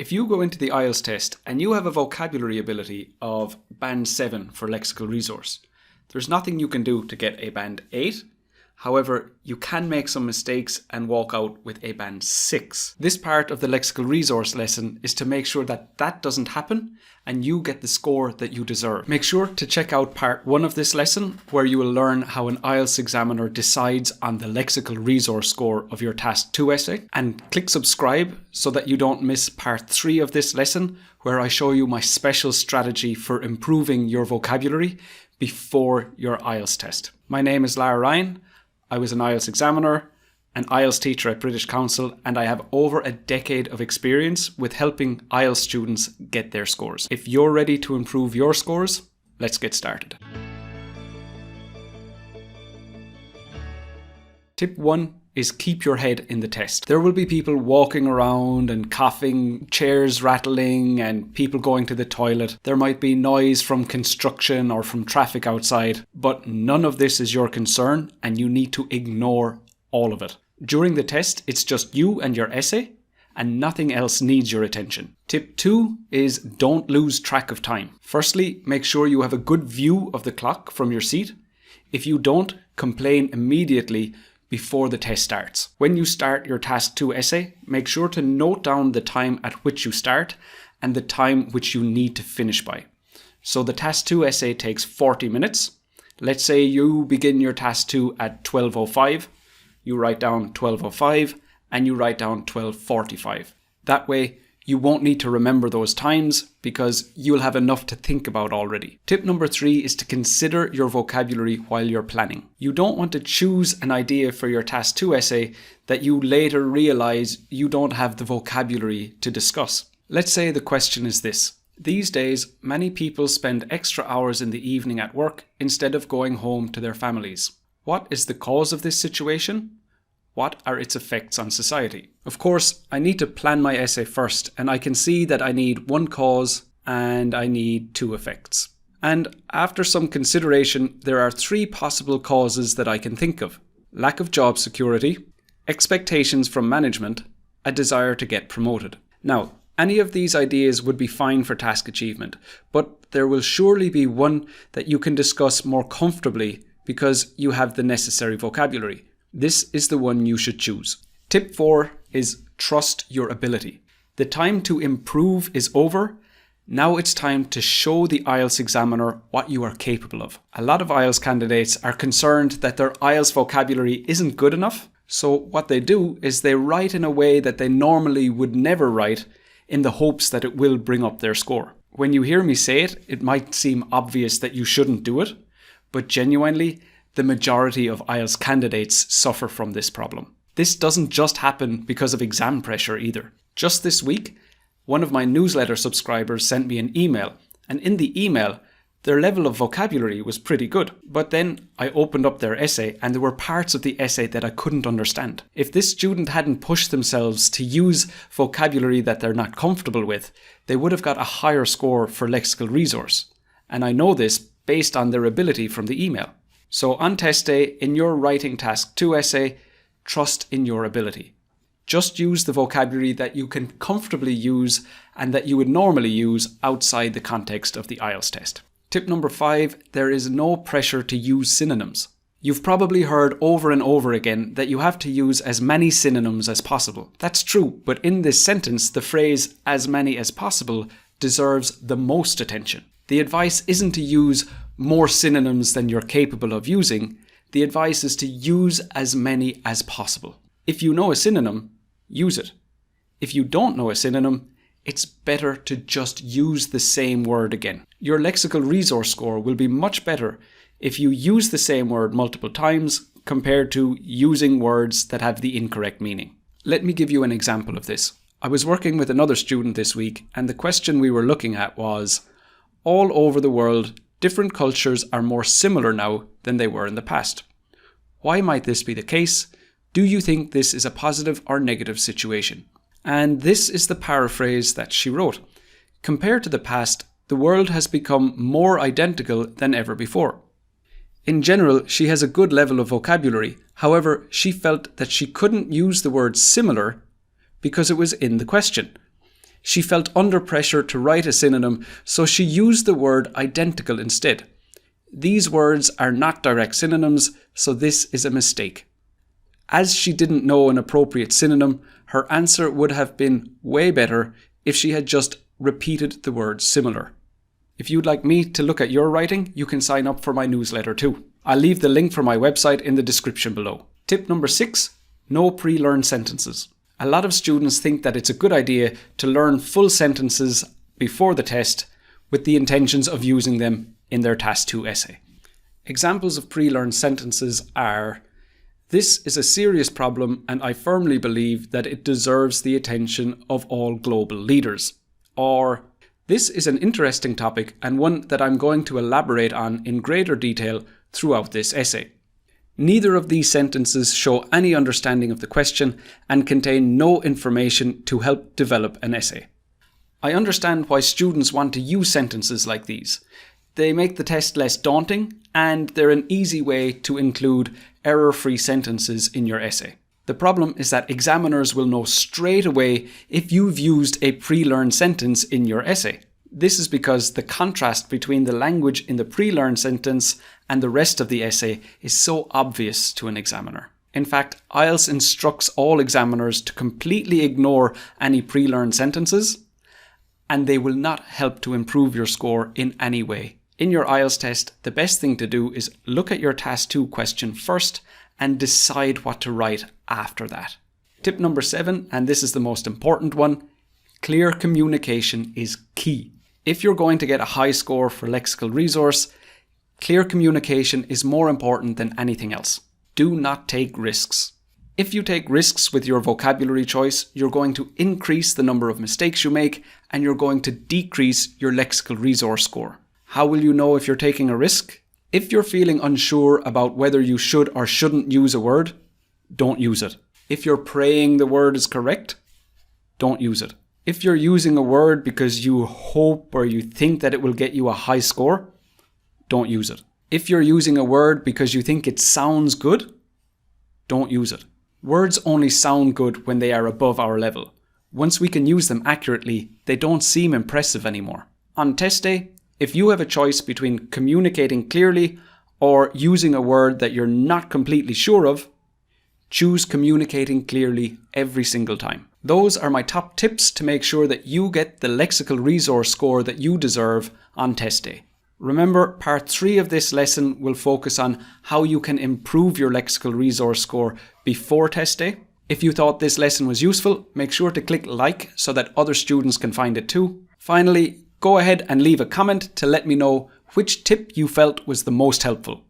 If you go into the IELTS test and you have a vocabulary ability of band 7 for Lexical Resource, there's nothing you can do to get a band 8. However, you can make some mistakes and walk out with a band 6. This part of the Lexical Resource lesson is to make sure that that doesn't happen and you get the score that you deserve. Make sure to check out part 1 of this lesson, where you will learn how an IELTS examiner decides on the Lexical Resource score of your Task 2 essay, and click subscribe so that you don't miss part 3 of this lesson, where I show you my special strategy for improving your vocabulary before your IELTS test. My name is Lara Ryan. I was an IELTS examiner, an IELTS teacher at British Council, and I have over a decade of experience with helping IELTS students get their scores. If you're ready to improve your scores, let's get started. Tip 1 is keep your head in the test. There will be people walking around and coughing, chairs rattling, and people going to the toilet. There might be noise from construction or from traffic outside, but none of this is your concern and you need to ignore all of it. During the test, it's just you and your essay, and nothing else needs your attention. Tip 2 is don't lose track of time. Firstly, make sure you have a good view of the clock from your seat. If you don't, complain immediately before the test starts. When you start your Task 2 essay, make sure to note down the time at which you start and the time which you need to finish by. So the Task 2 essay takes 40 minutes. Let's say you begin your Task 2 at 12:05. You write down 12:05 and you write down 12:45. That way, you won't need to remember those times because you'll have enough to think about already. Tip number 3 is to consider your vocabulary while you're planning. You don't want to choose an idea for your Task 2 essay that you later realize you don't have the vocabulary to discuss. Let's say the question is this. These days, many people spend extra hours in the evening at work instead of going home to their families. What is the cause of this situation? What are its effects on society? Of course, I need to plan my essay first, and I can see that I need 1 cause and I need 2 effects. And after some consideration, there are 3 possible causes that I can think of: lack of job security, expectations from management, a desire to get promoted. Now, any of these ideas would be fine for task achievement, but there will surely be one that you can discuss more comfortably because you have the necessary vocabulary. This is the one you should choose. Tip 4 is trust your ability. The time to improve is over. Now it's time to show the IELTS examiner what you are capable of. A lot of IELTS candidates are concerned that their IELTS vocabulary isn't good enough. So what they do is they write in a way that they normally would never write in the hopes that it will bring up their score. When you hear me say it, it might seem obvious that you shouldn't do it, but genuinely, the majority of IELTS candidates suffer from this problem. This doesn't just happen because of exam pressure either. Just this week, one of my newsletter subscribers sent me an email, and in the email, their level of vocabulary was pretty good. But then I opened up their essay and there were parts of the essay that I couldn't understand. If this student hadn't pushed themselves to use vocabulary that they're not comfortable with, they would have got a higher score for Lexical Resource. And I know this based on their ability from the email. So on test day, in your writing Task 2 essay, trust in your ability. Just use the vocabulary that you can comfortably use and that you would normally use outside the context of the IELTS test. Tip number 5, there is no pressure to use synonyms. You've probably heard over and over again that you have to use as many synonyms as possible. That's true, but in this sentence, the phrase as many as possible deserves the most attention. The advice isn't to use more synonyms than you're capable of using. The advice is to use as many as possible. If you know a synonym, use it. If you don't know a synonym, it's better to just use the same word again. Your Lexical Resource score will be much better if you use the same word multiple times compared to using words that have the incorrect meaning. Let me give you an example of this. I was working with another student this week, and the question we were looking at was, all over the world, different cultures are more similar now than they were in the past. Why might this be the case? Do you think this is a positive or negative situation? And this is the paraphrase that she wrote. Compared to the past, the world has become more identical than ever before. In general, she has a good level of vocabulary. However, she felt that she couldn't use the word similar because it was in the question. She felt under pressure to write a synonym, so she used the word identical instead. These words are not direct synonyms, so this is a mistake. As she didn't know an appropriate synonym, her answer would have been way better if she had just repeated the word similar. If you'd like me to look at your writing, you can sign up for my newsletter too. I'll leave the link for my website in the description below. Tip number 6, no pre-learned sentences. A lot of students think that it's a good idea to learn full sentences before the test with the intentions of using them in their Task 2 essay. Examples of pre-learned sentences are, "This is a serious problem and I firmly believe that it deserves the attention of all global leaders." Or, "This is an interesting topic and one that I'm going to elaborate on in greater detail throughout this essay." Neither of these sentences show any understanding of the question and contain no information to help develop an essay. I understand why students want to use sentences like these. They make the test less daunting and they're an easy way to include error-free sentences in your essay. The problem is that examiners will know straight away if you've used a pre-learned sentence in your essay. This is because the contrast between the language in the pre-learned sentence and the rest of the essay is so obvious to an examiner. In fact, IELTS instructs all examiners to completely ignore any pre-learned sentences, and they will not help to improve your score in any way. In your IELTS test, the best thing to do is look at your Task 2 question first and decide what to write after that. Tip number 7, and this is the most important one, clear communication is key. If you're going to get a high score for Lexical Resource, clear communication is more important than anything else. Do not take risks. If you take risks with your vocabulary choice, you're going to increase the number of mistakes you make and you're going to decrease your Lexical Resource score. How will you know if you're taking a risk? If you're feeling unsure about whether you should or shouldn't use a word, don't use it. If you're praying the word is correct, don't use it. If you're using a word because you hope or you think that it will get you a high score, don't use it. If you're using a word because you think it sounds good, don't use it. Words only sound good when they are above our level. Once we can use them accurately, they don't seem impressive anymore. On test day, if you have a choice between communicating clearly or using a word that you're not completely sure of, choose communicating clearly every single time. Those are my top tips to make sure that you get the Lexical Resource score that you deserve on test day. Remember, part 3 of this lesson will focus on how you can improve your Lexical Resource score before test day. If you thought this lesson was useful, make sure to click like so that other students can find it too. Finally, go ahead and leave a comment to let me know which tip you felt was the most helpful.